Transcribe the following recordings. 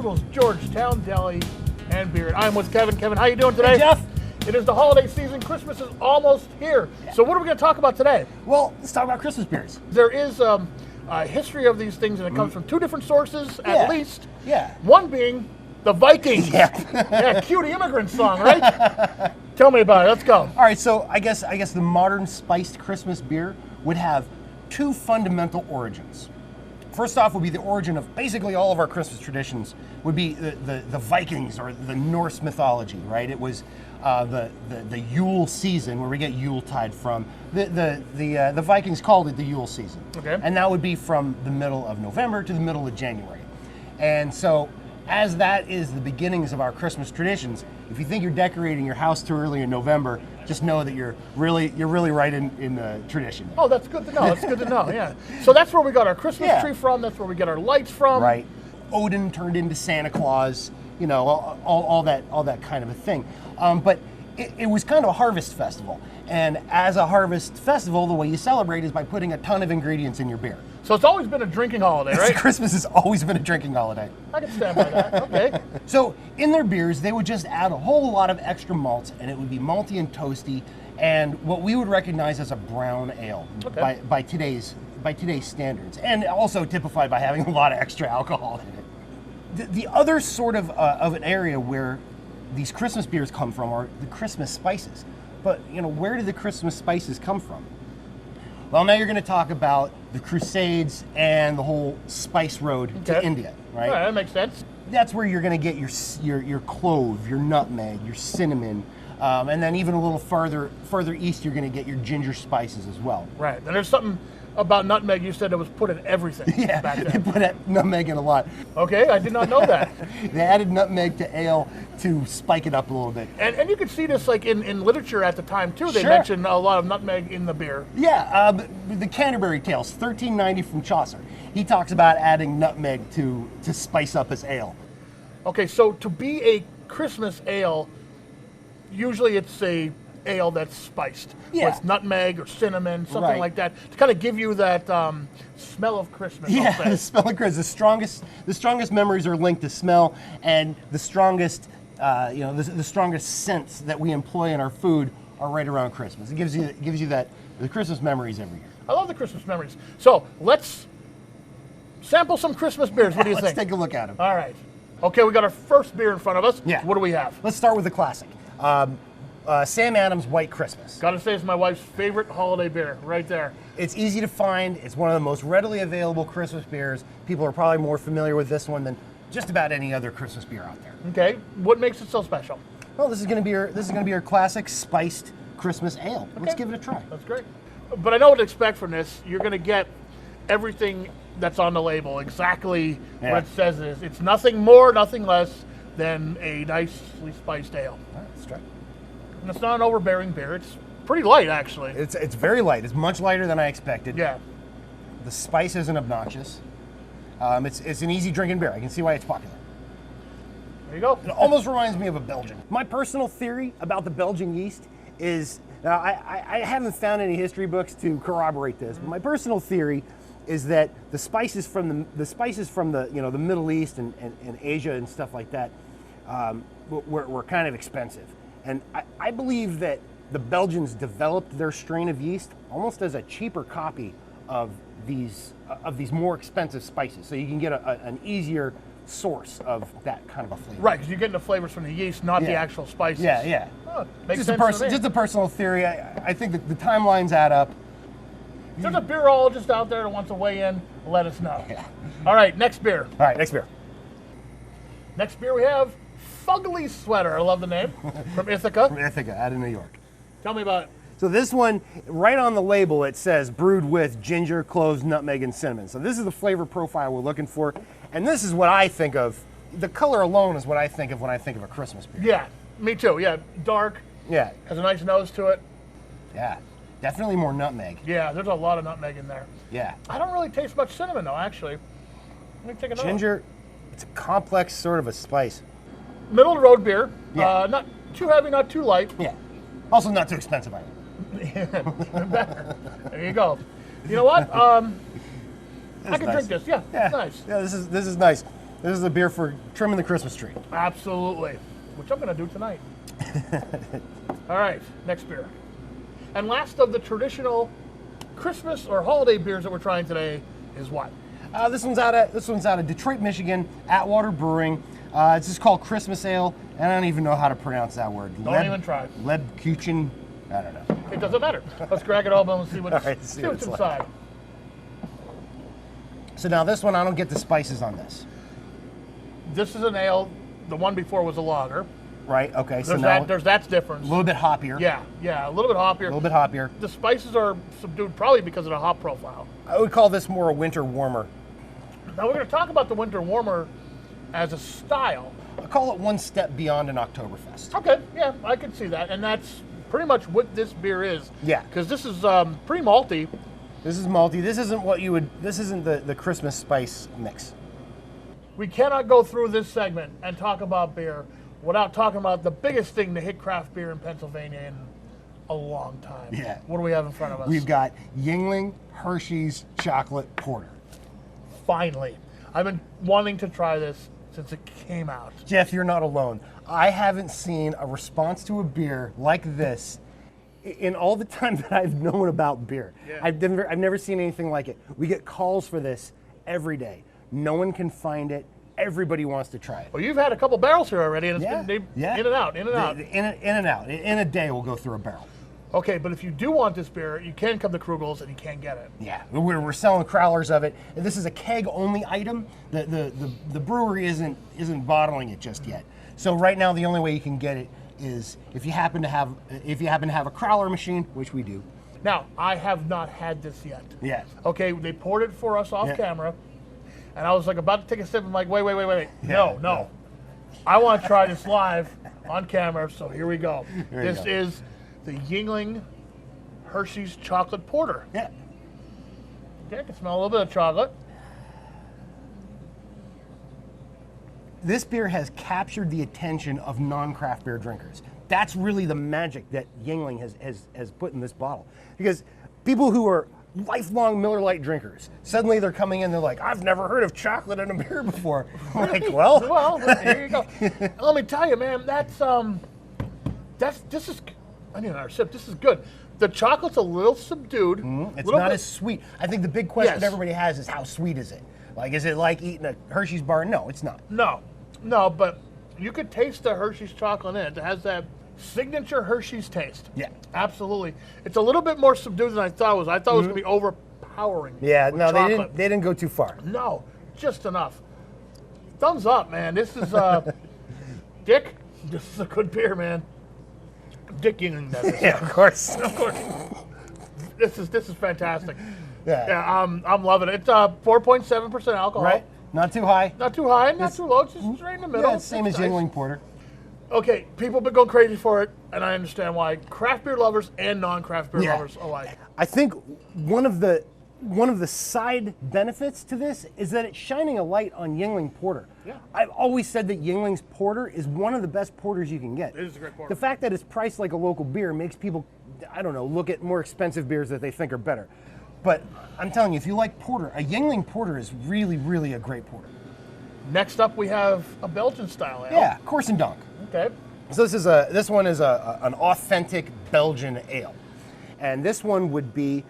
Krugels Georgetown Deli and Beer. I'm with Kevin. Kevin, how you doing today? Hey, Jeff. It is the holiday season. Christmas is almost here. Yeah. So what are we going to talk about today? Well, let's talk about Christmas beers. There is a history of these things, and it comes from two different sources, at least. Yeah. One being the Vikings. Yeah, cue the immigrant song, right? Tell me about it. Let's go. All right, so I guess the modern spiced Christmas beer would have two fundamental origins. First off would be the origin of basically all of our Christmas traditions would be the Vikings or the Norse mythology, right? It was the Yule season, where we get Yuletide from. The Vikings called it the Yule season. Okay. And that would be from the middle of November to the middle of January. And so as that is the beginnings of our Christmas traditions, if you think you're decorating your house too early in November, just know that you're really right in the tradition. Oh, that's good to know. That's good to know, yeah. So that's where we got our Christmas tree from. That's where we get our lights from. Right. Odin turned into Santa Claus, you know, all that kind of a thing. But it was kind of a harvest festival. And as a harvest festival, the way you celebrate is by putting a ton of ingredients in your beer. So it's always been a drinking holiday, right? Christmas has always been a drinking holiday. I can stand by that. Okay. So in their beers, they would just add a whole lot of extra malts, and it would be malty and toasty, and what we would recognize as a brown ale by today's standards, and also typified by having a lot of extra alcohol in it. The other sort of an area where these Christmas beers come from are the Christmas spices. But you know, where did the Christmas spices come from? Well, now you're going to talk about the Crusades and the whole spice road to India, right? All right, that makes sense. That's where you're going to get your clove, your nutmeg, your cinnamon, and then even a little further east, you're going to get your ginger spices as well. Right. And there's something about nutmeg you said it was put in everything. Yeah, back they then. put nutmeg in a lot. Okay, I did not know that. They added nutmeg to ale to spike it up a little bit. And you could see this like in literature at the time too. They mentioned a lot of nutmeg in the beer. Yeah, the Canterbury Tales, 1390 from Chaucer. He talks about adding nutmeg to spice up his ale. Okay, so to be a Christmas ale, usually it's a ale that's spiced with nutmeg or cinnamon, something like that, to kind of give you that smell of Christmas. Yeah, the smell of Christmas. The strongest memories are linked to smell, and the strongest, the strongest scents that we employ in our food are right around Christmas. It gives you the Christmas memories every year. I love the Christmas memories. So let's sample some Christmas beers. What do you think? Let's take a look at them. All right. Okay, we got our first beer in front of us. Yeah. What do we have? Let's start with the classic. Sam Adams White Christmas. Gotta say, it's my wife's favorite holiday beer, right there. It's easy to find. It's one of the most readily available Christmas beers. People are probably more familiar with this one than just about any other Christmas beer out there. Okay, what makes it so special? Well, this is going to be your classic spiced Christmas ale. Okay. Let's give it a try. That's great. But I know what to expect from this. You're gonna get everything that's on the label, exactly what it says it is. It's nothing more, nothing less than a nicely spiced ale. All right, let's try. And it's not an overbearing beer. It's pretty light, actually. It's very light. It's much lighter than I expected. Yeah. The spice isn't obnoxious. It's an easy drinking beer. I can see why it's popular. There you go. It almost reminds me of a Belgian. My personal theory about the Belgian yeast is, now I haven't found any history books to corroborate this, but my personal theory is that the spices from the Middle East and Asia and stuff like that were kind of expensive. And I believe that the Belgians developed their strain of yeast almost as a cheaper copy of these more expensive spices, so you can get an easier source of that kind of a flavor. Right, because you're getting the flavors from the yeast, not the actual spices. Yeah. Oh, makes Just sense to me. just a personal theory. I think that the timelines add up. If there's a beerologist out there that wants to weigh in, let us know. Yeah. All right, next beer. All right, next beer. Next beer we have Fugly Sweater. I love the name. From Ithaca. From Ithaca, out of New York. Tell me about it. So this one, right on the label, it says brewed with ginger, cloves, nutmeg, and cinnamon. So this is the flavor profile we're looking for. And this is what I think of. The color alone is what I think of when I think of a Christmas beer. Yeah, me too. Yeah, dark. Yeah. Has a nice nose to it. Yeah. Definitely more nutmeg. Yeah, there's a lot of nutmeg in there. Yeah. I don't really taste much cinnamon though, actually. Let me take another. Ginger, it's a complex sort of a spice. Middle of the road beer. Yeah. Not too heavy, not too light. Yeah. Also not too expensive either. Even better. There you go. You know what? I can drink this. Yeah, it's nice. Yeah, this is nice. This is a beer for trimming the Christmas tree. Absolutely. Which I'm going to do tonight. All right, next beer. And last of the traditional Christmas or holiday beers that we're trying today is what? This one's out of Detroit, Michigan, Atwater Brewing. It's just called Christmas Ale, and I don't even know how to pronounce that word. Don't even try. Lebkuchen, I don't know. It doesn't matter. Let's crack it open and see what's, right, see what's inside. Like. So now this one, I don't get the spices on this. This is an ale. The one before was a lager. Right, okay. There's that difference. A little bit hoppier. Yeah, a little bit hoppier. A little bit hoppier. The spices are subdued probably because of the hop profile. I would call this more a winter warmer. Now we're going to talk about the winter warmer as a style. I call it one step beyond an Oktoberfest. Okay, yeah, I can see that. And that's pretty much what this beer is. Yeah. Because this is pretty malty. This is malty. This isn't what you would, this isn't the Christmas spice mix. We cannot go through this segment and talk about beer without talking about the biggest thing to hit craft beer in Pennsylvania in a long time. Yeah. What do we have in front of us? We've got Yuengling Hershey's Chocolate Porter. Finally. I've been wanting to try this since it came out. Jeff, you're not alone. I haven't seen a response to a beer like this in all the time that I've known about beer. Yeah. I've never seen anything like it. We get calls for this every day. No one can find it. Everybody wants to try it. Well, you've had a couple barrels here already, and it's been in and out. in and out. In and out. In a day, we'll go through a barrel. Okay, but if you do want this beer, you can come to Krugels and you can get it. Yeah, we're selling crowlers of it. This is a keg-only item. The brewery isn't bottling it just yet. So right now, the only way you can get it is if you happen to have a crowler machine, which we do. Now, I have not had this yet. Yeah. Okay, they poured it for us off camera, and I was like about to take a sip. I'm like, wait. Yeah, No. I want to try this live on camera, so here we go. This is the Yuengling Hershey's Chocolate Porter. Yeah. Okay, I can smell a little bit of chocolate. This beer has captured the attention of non-craft beer drinkers. That's really the magic that Yuengling has put in this bottle. Because people who are lifelong Miller Lite drinkers, suddenly they're coming in, they're like, I've never heard of chocolate in a beer before. I'm like, well, there you go. Let me tell you, man, this is, I need another sip. This is good. The chocolate's a little subdued. It's not as sweet. I think the big question everybody has is how sweet is it? Like, is it like eating a Hershey's bar? No, it's not. No, but you could taste the Hershey's chocolate in it. It has that signature Hershey's taste. Yeah. Absolutely. It's a little bit more subdued than I thought it was. I thought it was going to be overpowering. Yeah, no, chocolate. they didn't go too far. No, just enough. Thumbs up, man. This is, Dick, this is a good beer, man. Dick Yuengling does this. Yeah, of course. This is fantastic. Yeah. I'm loving it. It's 4.7% alcohol. Right. Not too high. Not too high, not too low. It's just right in the middle. Yeah, it's same as Yuengling Porter. Okay, people have been going crazy for it, and I understand why. Craft beer lovers and non-craft beer lovers alike. I think one of the side benefits to this is that it's shining a light on Yuengling Porter. Yeah. I've always said that Yuengling's Porter is one of the best porters you can get. It is a great porter. The fact that it's priced like a local beer makes people, I don't know, look at more expensive beers that they think are better. But I'm telling you, if you like porter, a Yuengling Porter is really, really a great porter. Next up, we have a Belgian style ale. Yeah, Corsendonk. Okay. So this one is an authentic Belgian ale, and this one would be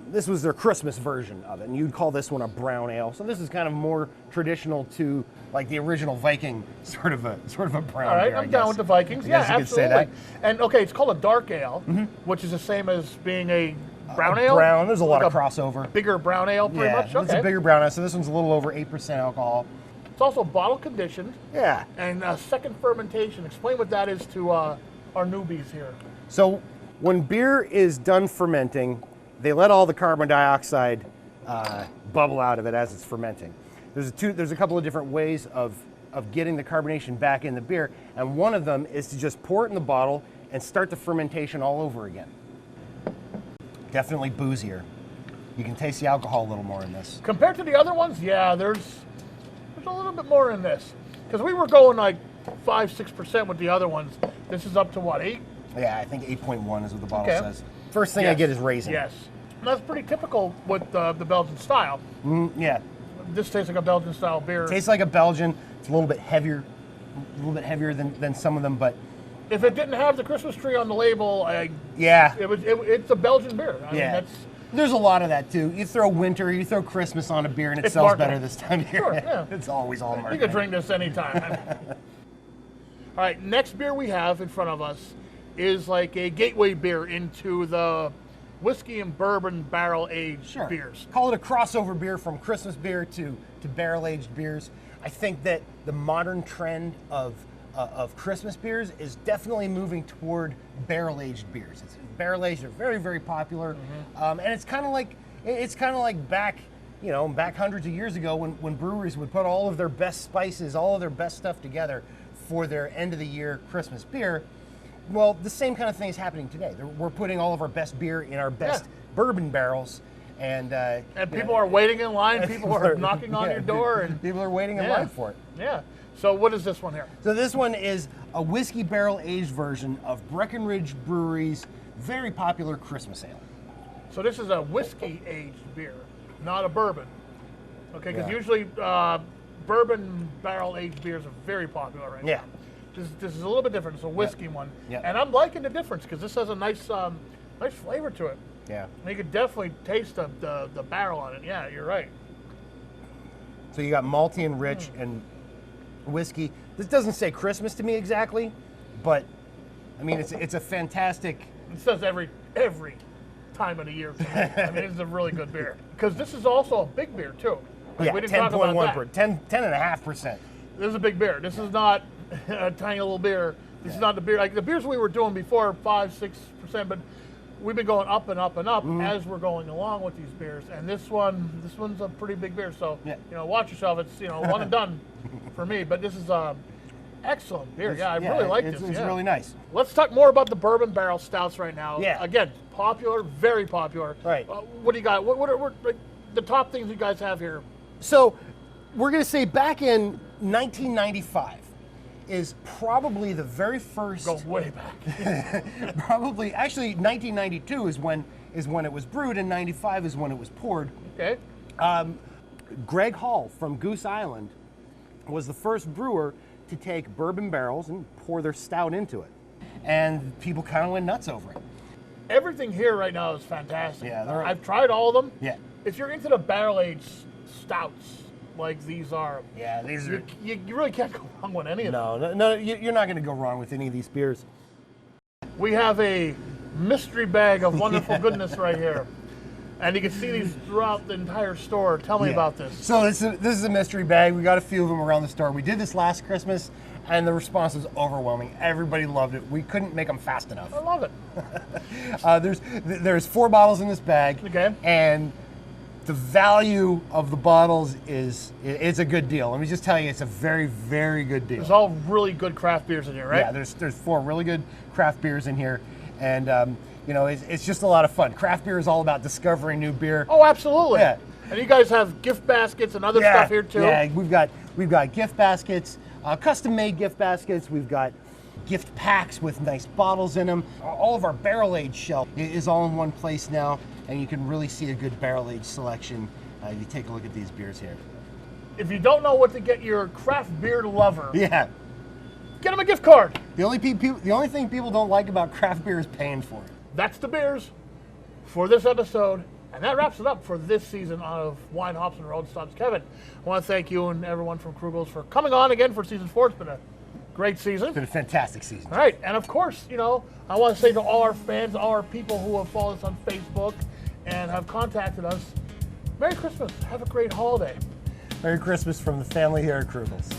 this was their Christmas version of it, and you'd call this one a brown ale. So this is kind of more traditional to like the original Viking sort of a brown. All right, beer, I'm down with the Vikings. Yeah, you could absolutely. say that. And okay, it's called a dark ale, which is the same as being a brown ale. Brown. There's a lot Like of crossover. Bigger brown ale, pretty much. It's a bigger brown ale. So this one's a little over 8% alcohol. It's also bottle conditioned. Yeah. And second fermentation. Explain what that is to our newbies here. So when beer is done fermenting, they let all the carbon dioxide bubble out of it as it's fermenting. There's a couple of different ways of getting the carbonation back in the beer, and one of them is to just pour it in the bottle and start the fermentation all over again. Definitely boozier. You can taste the alcohol a little more in this. Compared to the other ones, yeah, there's a little bit more in this. Because we were going like 5-6% with the other ones. This is up to what, 8? Yeah, I think 8.1 is what the bottle says. First thing I get is raisin. Yes. And that's pretty typical with the Belgian style. Yeah. This tastes like a Belgian style beer. Tastes like a Belgian. It's a little bit heavier than some of them, but if it didn't have the Christmas tree on the label, it's a Belgian beer. I mean, there's a lot of that too. You throw winter, you throw Christmas on a beer, and it sells marketing. Better this time of year. Sure, yeah. It's always all marketing. You can drink this anytime. All right, next beer we have in front of us is like a gateway beer into the whiskey and bourbon barrel-aged beers. Call it a crossover beer from Christmas beer to barrel-aged beers. I think that the modern trend of Christmas beers is definitely moving toward barrel-aged beers. Barrel-aged are very, very popular, and it's kind of like back hundreds of years ago when breweries would put all of their best spices, all of their best stuff together for their end-of-the-year Christmas beer. Well, the same kind of thing is happening today. We're putting all of our best beer in our best bourbon barrels, and people are waiting in line. People are knocking on your door, and people are waiting in line for it. Yeah. So what is this one here? So this one is a whiskey barrel-aged version of Breckenridge Brewery's very popular Christmas ale. So this is a whiskey-aged beer, not a bourbon. Okay, because usually bourbon barrel-aged beers are very popular right now. This is a little bit different. It's a whiskey one, and I'm liking the difference because this has a nice flavor to it. Yeah, and you can definitely taste the barrel on it. Yeah, you're right. So you got malty and rich and whiskey. This doesn't say Christmas to me exactly, but I mean it's a fantastic. It says every time of the year. I mean it's a really good beer because this is also a big beer too. Like, 10.1%, 10.5%. This is a big beer. This is not a tiny little beer. This is not the beer like the beers we were doing before, 5-6%, but we've been going up and up and up as we're going along with these beers. And this one's a pretty big beer. So watch yourself. It's one and done for me. But this is excellent beer. I really like this. It's really nice. Let's talk more about the bourbon barrel stouts right now. Yeah. Again, popular, very popular. Right. What do you got? What are like, the top things you guys have here? So we're going to say back in 1995 is probably the very first. Go way back. Probably, actually, 1992 is when it was brewed, and 95 is when it was poured. Okay. Greg Hall from Goose Island was the first brewer to take bourbon barrels and pour their stout into it, and people kind of went nuts over it. Everything here right now is fantastic. Yeah, I've tried all of them. Yeah. If you're into the barrel-aged stouts like these are, you really can't go wrong with any of them. No, you're not going to go wrong with any of these beers. We have a mystery bag of wonderful goodness right here. And you can see these throughout the entire store. Tell me about this. So this is a mystery bag. We got a few of them around the store. We did this last Christmas, and the response was overwhelming. Everybody loved it. We couldn't make them fast enough. I love it. There's 4 bottles in this bag. Okay. And the value of the bottles it's a good deal. Let me just tell you, it's a very, very good deal. There's all really good craft beers in here, right? Yeah, there's 4 really good craft beers in here, and it's just a lot of fun. Craft beer is all about discovering new beer. Oh, absolutely. Yeah. And you guys have gift baskets and other stuff here too. Yeah, we've got gift baskets, custom-made gift baskets. We've got gift packs with nice bottles in them. All of our barrel-aged shelf is all in one place now, and you can really see a good barrel-aged selection if you take a look at these beers here. If you don't know what to get your craft beer lover, get them a gift card. The only thing people don't like about craft beer is paying for it. That's the beers for this episode, and that wraps it up for this season of Wine, Hops, and Road Stops. Kevin, I want to thank you and everyone from Krugels for coming on again for season 4. It's been a great season. It's been a fantastic season. All right, and of course, I want to say to all our fans, all our people who have followed us on Facebook and have contacted us, Merry Christmas. Have a great holiday. Merry Christmas from the family here at Krugels.